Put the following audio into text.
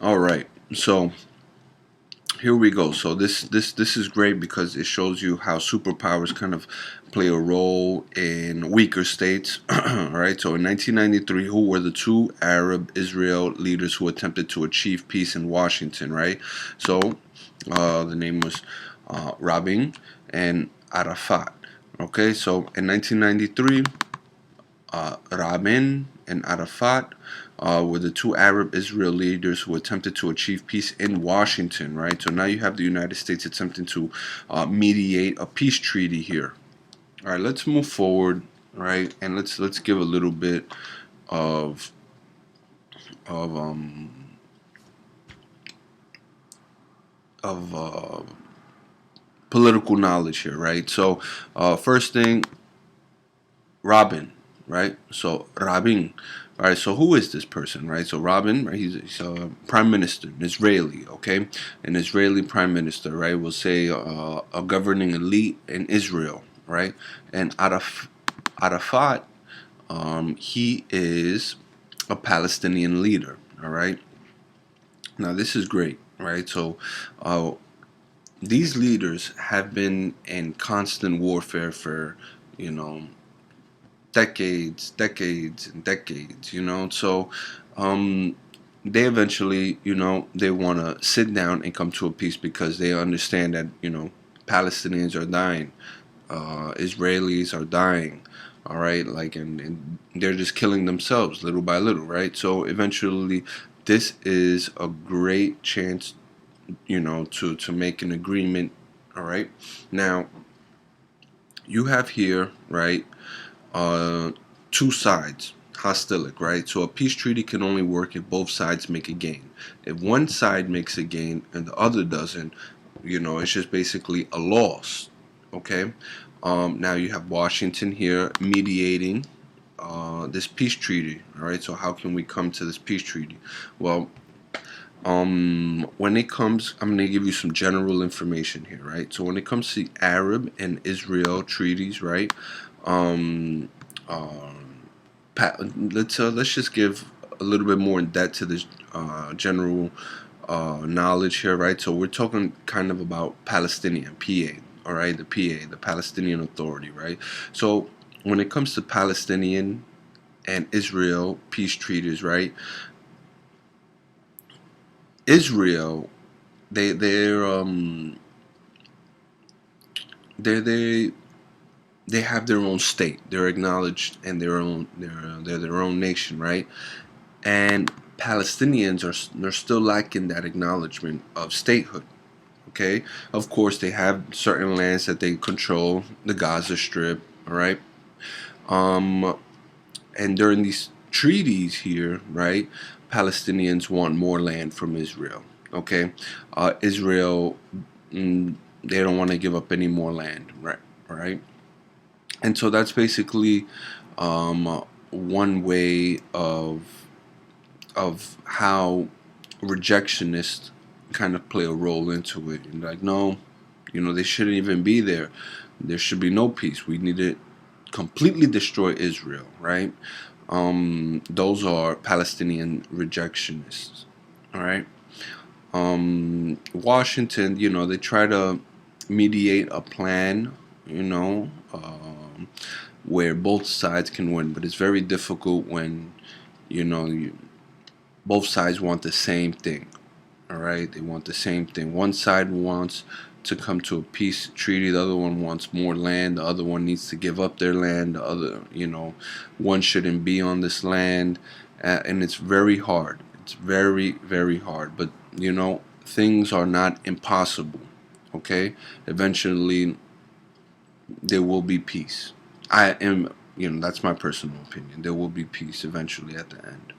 All right. So here we go. So this is great because it shows you how superpowers kind of play a role in weaker states. All right. So in 1993, who were the two Arab Israel leaders who attempted to achieve peace in Washington? Right. So the name was Rabin and Arafat. Okay. So in 1993, Rabin and Arafat were the two Arab Israel leaders who attempted to achieve peace in Washington, right? So now you have the United States attempting to mediate a peace treaty here. All right, let's move forward, right? And let's give a little bit of of um of political knowledge here, right? So first thing, Rabin, right? So Rabin, right? So who is this person, right? So Rabin, right? He's a prime minister, an Israeli, okay, an Israeli prime minister, right? We'll say a governing elite in Israel, right? And Arafat, he is a Palestinian leader, all right. Now this is great, right? So uh, these leaders have been in constant warfare for, you know, and decades, So um, they eventually, they want to sit down and come to a peace because they understand that, Palestinians are dying, Israelis are dying, all right, like, and they're just killing themselves little by little, right? So eventually, this is a great chance, to make an agreement, all right. Now you have here, right, uh, two sides, hostilic, right? So a peace treaty can only work if both sides make a gain. If one side makes a gain and the other doesn't, it's just basically a loss. Okay. Now you have Washington here mediating this peace treaty. All right. So how can we come to this peace treaty? Well, when it comes, I'm going to give you some general information here, right? So when it comes to Arab and Israel treaties, right? Um, let's just give a little bit more in depth to this general knowledge here, right? So we're talking kind of about Palestinian PA, all right, the PA, the Palestinian Authority, right? So when it comes to Palestinian and Israel peace treaties, right? Israel, they they have their own state. They're acknowledged and they're their own nation, right? And Palestinians they're still lacking that acknowledgement of statehood. Okay, of course they have certain lands that they control, the Gaza Strip. All right, um, and during these treaties here, right, Palestinians want more land from Israel. Okay, Israel, they don't want to give up any more land, right? Right, and so that's basically one way of how rejectionists kind of play a role into it. And like, no, they shouldn't even be there. There should be no peace. We need to completely destroy Israel, right? Those are Palestinian rejectionists, all right? Washington, they try to mediate a plan, where both sides can win, but it's very difficult when, both sides want the same thing. All right, they want the same thing. One side wants to come to a peace treaty. The other one wants more land. The other one needs to give up their land. The other, one shouldn't be on this land, and it's very hard. It's very, very hard. But things are not impossible. Okay, eventually there will be peace. I am, that's my personal opinion. There will be peace eventually at the end.